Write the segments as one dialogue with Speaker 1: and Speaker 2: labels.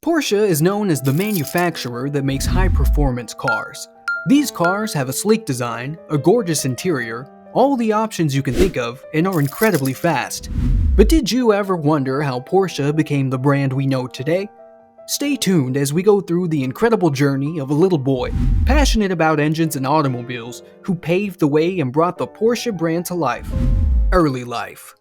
Speaker 1: Porsche is known as the manufacturer that makes high-performance cars. These cars have a sleek design, a gorgeous interior, all the options you can think of, and are incredibly fast. But did you ever wonder how Porsche became the brand we know today? Stay tuned as we go through the incredible journey of a little boy, passionate about engines and automobiles, who paved the way and brought the Porsche brand to life. Early life.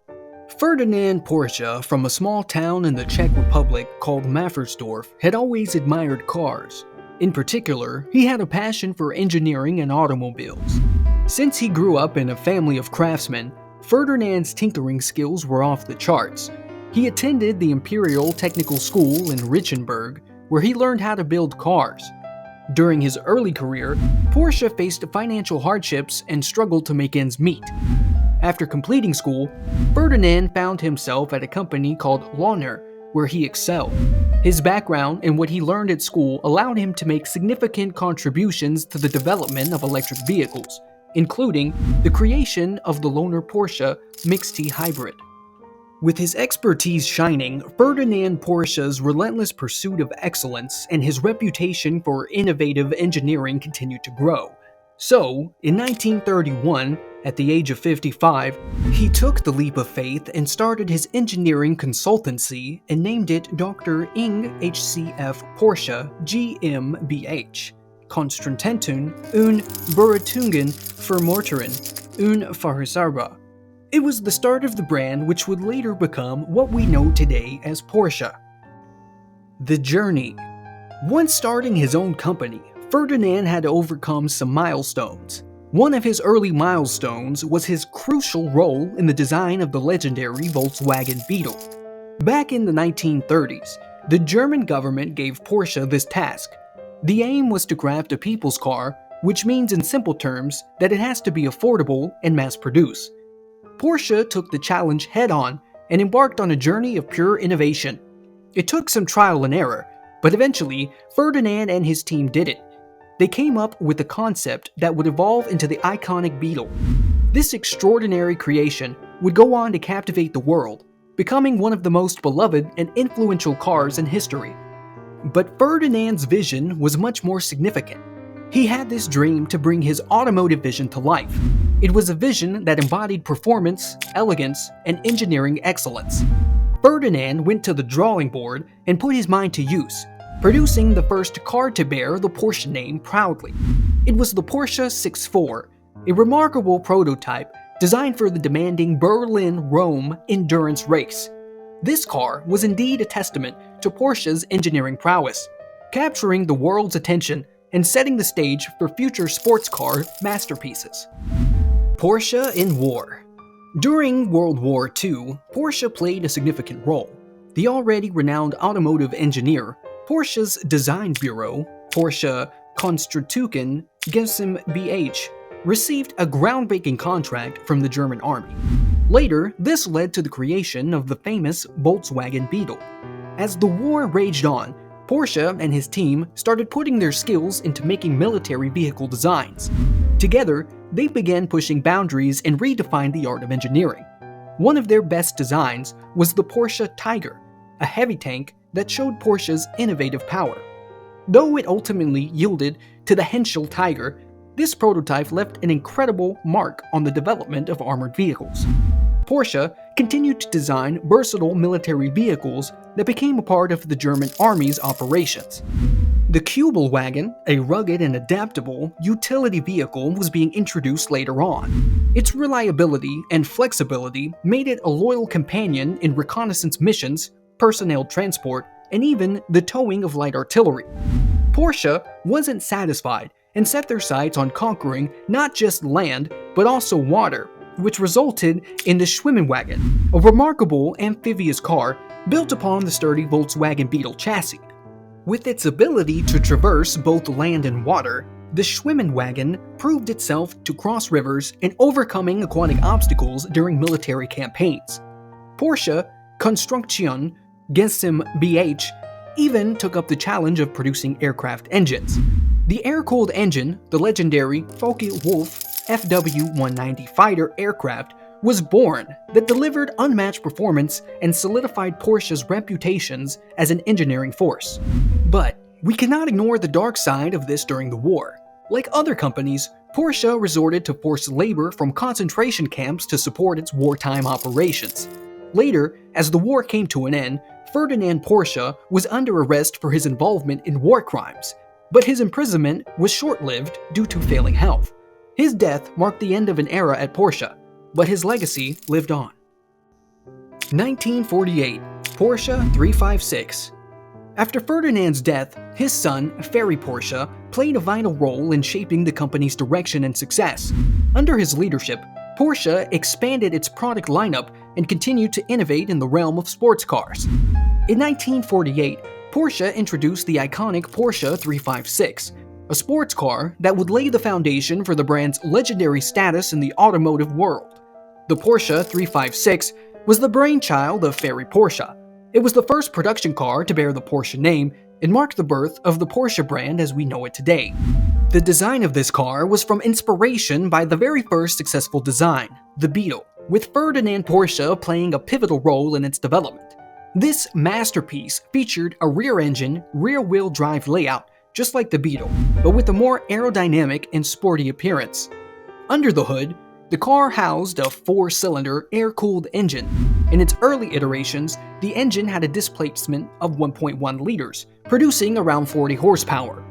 Speaker 1: Ferdinand Porsche, from a small town in the Czech Republic called Maffersdorf, had always admired cars. In particular, he had a passion for engineering and automobiles. Since he grew up in a family of craftsmen, Ferdinand's tinkering skills were off the charts. He attended the Imperial Technical School in Richenberg, where he learned how to build cars. During his early career, Porsche faced financial hardships and struggled to make ends meet. After completing school, Ferdinand found himself at a company called Lohner, where he excelled. His background and what he learned at school allowed him to make significant contributions to the development of electric vehicles, including the creation of the Lohner Porsche Mixed-T Hybrid. With his expertise shining, Ferdinand Porsche's relentless pursuit of excellence and his reputation for innovative engineering continued to grow. So, in 1931, at the age of 55, he took the leap of faith and started his engineering consultancy and named it Dr. Ing HCF Porsche GmbH, Konstruktionen und Beratungen für Motoren und Fahrzeuge. It was the start of the brand which would later become what we know today as Porsche. The journey. Once starting his own company, Ferdinand had to overcome some milestones. One of his early milestones was his crucial role in the design of the legendary Volkswagen Beetle. Back in the 1930s, the German government gave Porsche this task. The aim was to craft a people's car, which means in simple terms that it has to be affordable and mass-produced. Porsche took the challenge head-on and embarked on a journey of pure innovation. It took some trial and error, but eventually, Ferdinand and his team did it. They came up with a concept that would evolve into the iconic Beetle. This extraordinary creation would go on to captivate the world, becoming one of the most beloved and influential cars in history. But Ferdinand's vision was much more significant. He had this dream to bring his automotive vision to life. It was a vision that embodied performance, elegance, and engineering excellence. Ferdinand went to the drawing board and put his mind to use, producing the first car to bear the Porsche name proudly. It was the Porsche 64, a remarkable prototype designed for the demanding Berlin-Rome endurance race. This car was indeed a testament to Porsche's engineering prowess, capturing the world's attention and setting the stage for future sports car masterpieces. Porsche in war. During World War II, Porsche played a significant role. The already renowned automotive engineer, Porsche's design bureau, Porsche Konstruktionen GmbH, received a groundbreaking contract from the German army. Later, this led to the creation of the famous Volkswagen Beetle. As the war raged on, Porsche and his team started putting their skills into making military vehicle designs. Together, they began pushing boundaries and redefined the art of engineering. One of their best designs was the Porsche Tiger, a heavy tank that showed Porsche's innovative power. Though it ultimately yielded to the Henschel Tiger, this prototype left an incredible mark on the development of armored vehicles. Porsche continued to design versatile military vehicles that became a part of the German army's operations. The Kübelwagen, a rugged and adaptable utility vehicle, was being introduced later on. Its reliability and flexibility made it a loyal companion in reconnaissance missions, personnel transport, and even the towing of light artillery. Porsche wasn't satisfied and set their sights on conquering not just land, but also water, which resulted in the Schwimmenwagen, a remarkable amphibious car built upon the sturdy Volkswagen Beetle chassis. With its ability to traverse both land and water, the Schwimmenwagen proved itself to cross rivers and overcoming aquatic obstacles during military campaigns. Porsche Konstruktionen GmbH even took up the challenge of producing aircraft engines. The air-cooled engine, the legendary Focke-Wulf FW-190 fighter aircraft, was born that delivered unmatched performance and solidified Porsche's reputations as an engineering force. But we cannot ignore the dark side of this during the war. Like other companies, Porsche resorted to forced labor from concentration camps to support its wartime operations. Later, as the war came to an end, Ferdinand Porsche was under arrest for his involvement in war crimes, but his imprisonment was short-lived due to failing health. His death marked the end of an era at Porsche, but his legacy lived on. 1948, Porsche 356. After Ferdinand's death, his son, Ferry Porsche, played a vital role in shaping the company's direction and success. Under his leadership, Porsche expanded its product lineup and continued to innovate in the realm of sports cars. In 1948, Porsche introduced the iconic Porsche 356, a sports car that would lay the foundation for the brand's legendary status in the automotive world. The Porsche 356 was the brainchild of Ferry Porsche. It was the first production car to bear the Porsche name and marked the birth of the Porsche brand as we know it today. The design of this car was from inspiration by the very first successful design, the Beetle, with Ferdinand Porsche playing a pivotal role in its development. This masterpiece featured a rear-engine, rear-wheel drive layout, just like the Beetle, but with a more aerodynamic and sporty appearance. Under the hood, the car housed a 4-cylinder air-cooled engine. In its early iterations, the engine had a displacement of 1.1 liters, producing around 40 horsepower.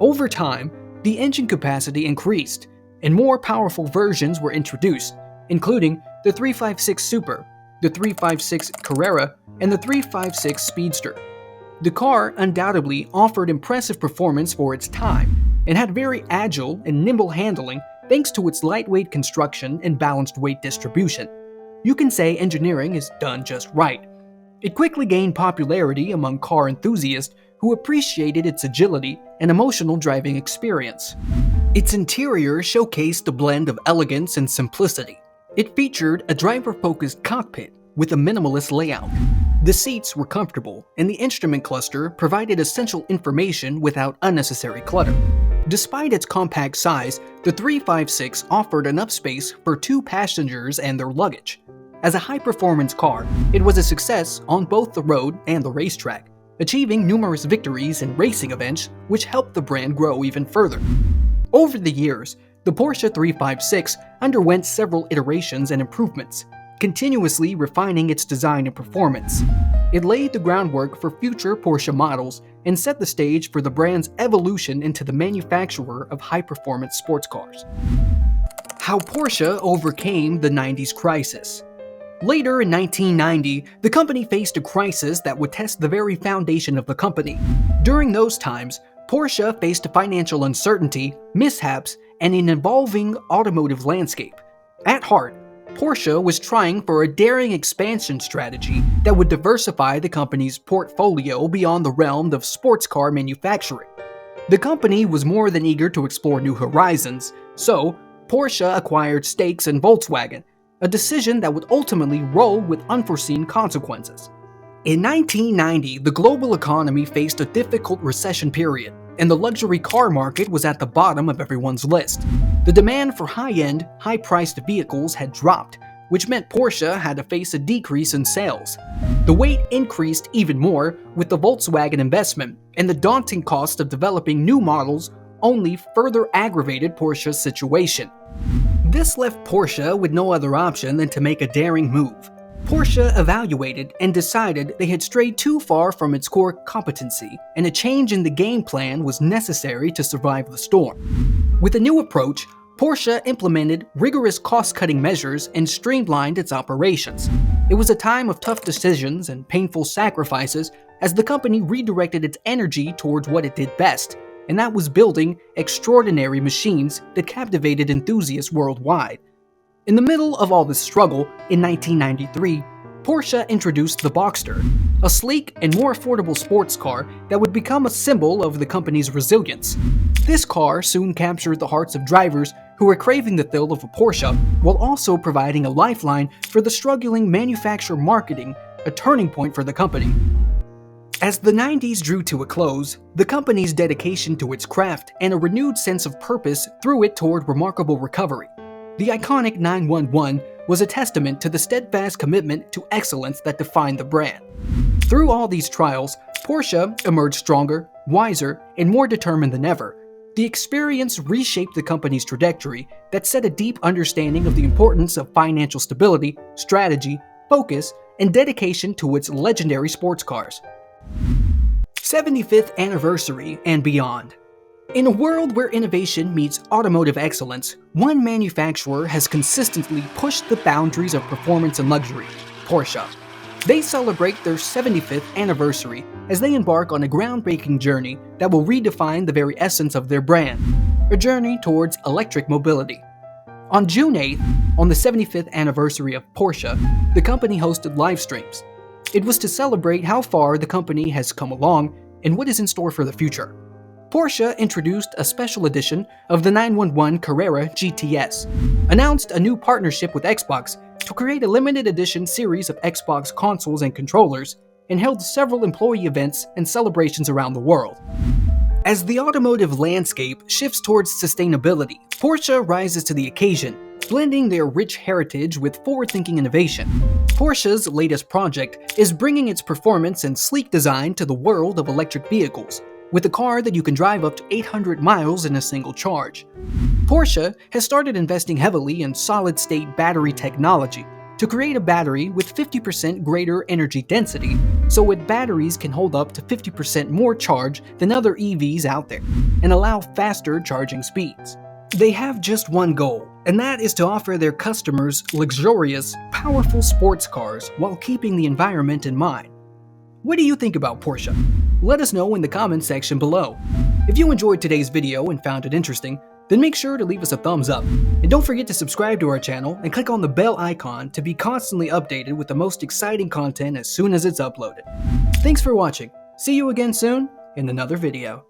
Speaker 1: Over time, the engine capacity increased, and more powerful versions were introduced, including the 356 Super, the 356 Carrera, and the 356 Speedster. The car undoubtedly offered impressive performance for its time, and had very agile and nimble handling thanks to its lightweight construction and balanced weight distribution. You can say engineering is done just right. It quickly gained popularity among car enthusiasts who appreciated its agility and emotional driving experience. Its interior showcased a blend of elegance and simplicity. It featured a driver-focused cockpit with a minimalist layout. The seats were comfortable, and the instrument cluster provided essential information without unnecessary clutter. Despite its compact size, the 356 offered enough space for 2 passengers and their luggage. As a high-performance car, it was a success on both the road and the racetrack, achieving numerous victories in racing events which helped the brand grow even further. Over the years, the Porsche 356 underwent several iterations and improvements, continuously refining its design and performance. It laid the groundwork for future Porsche models and set the stage for the brand's evolution into the manufacturer of high-performance sports cars. How Porsche overcame the 90s crisis. Later in 1990, the company faced a crisis that would test the very foundation of the company. During those times, Porsche faced financial uncertainty, mishaps, and an evolving automotive landscape. At heart, Porsche was trying for a daring expansion strategy that would diversify the company's portfolio beyond the realm of sports car manufacturing. The company was more than eager to explore new horizons, so Porsche acquired stakes in Volkswagen, a decision that would ultimately roll with unforeseen consequences. In 1990, the global economy faced a difficult recession period, and the luxury car market was at the bottom of everyone's list. The demand for high-end, high-priced vehicles had dropped, which meant Porsche had to face a decrease in sales. The weight increased even more with the Volkswagen investment, and the daunting cost of developing new models only further aggravated Porsche's situation. This left Porsche with no other option than to make a daring move. Porsche evaluated and decided they had strayed too far from its core competency, and a change in the game plan was necessary to survive the storm. With a new approach, Porsche implemented rigorous cost-cutting measures and streamlined its operations. It was a time of tough decisions and painful sacrifices as the company redirected its energy towards what it did best, and that was building extraordinary machines that captivated enthusiasts worldwide. In the middle of all this struggle, in 1993, Porsche introduced the Boxster, a sleek and more affordable sports car that would become a symbol of the company's resilience. This car soon captured the hearts of drivers who were craving the thrill of a Porsche, while also providing a lifeline for the struggling manufacturer marketing, a turning point for the company. As the 90s drew to a close, the company's dedication to its craft and a renewed sense of purpose threw it toward remarkable recovery. The iconic 911 was a testament to the steadfast commitment to excellence that defined the brand. Through all these trials, Porsche emerged stronger, wiser, and more determined than ever. The experience reshaped the company's trajectory that set a deep understanding of the importance of financial stability, strategy, focus, and dedication to its legendary sports cars. 75th anniversary and beyond. In a world where innovation meets automotive excellence, one manufacturer has consistently pushed the boundaries of performance and luxury: Porsche. They celebrate their 75th anniversary as they embark on a groundbreaking journey that will redefine the very essence of their brand, a journey towards electric mobility. On June 8th, on the 75th anniversary of Porsche, the company hosted live streams. It was to celebrate how far the company has come along and what is in store for the future. Porsche introduced a special edition of the 911 Carrera GTS, announced a new partnership with Xbox to create a limited edition series of Xbox consoles and controllers, and held several employee events and celebrations around the world. As the automotive landscape shifts towards sustainability, Porsche rises to the occasion, blending their rich heritage with forward-thinking innovation. Porsche's latest project is bringing its performance and sleek design to the world of electric vehicles, with a car that you can drive up to 800 miles in a single charge. Porsche has started investing heavily in solid-state battery technology to create a battery with 50% greater energy density, so its batteries can hold up to 50% more charge than other EVs out there, and allow faster charging speeds. They have just one goal, and that is to offer their customers luxurious, powerful sports cars while keeping the environment in mind. What do you think about Porsche? Let us know in the comments section below. If you enjoyed today's video and found it interesting, then make sure to leave us a thumbs up. And don't forget to subscribe to our channel and click on the bell icon to be constantly updated with the most exciting content as soon as it's uploaded. Thanks for watching. See you again soon in another video.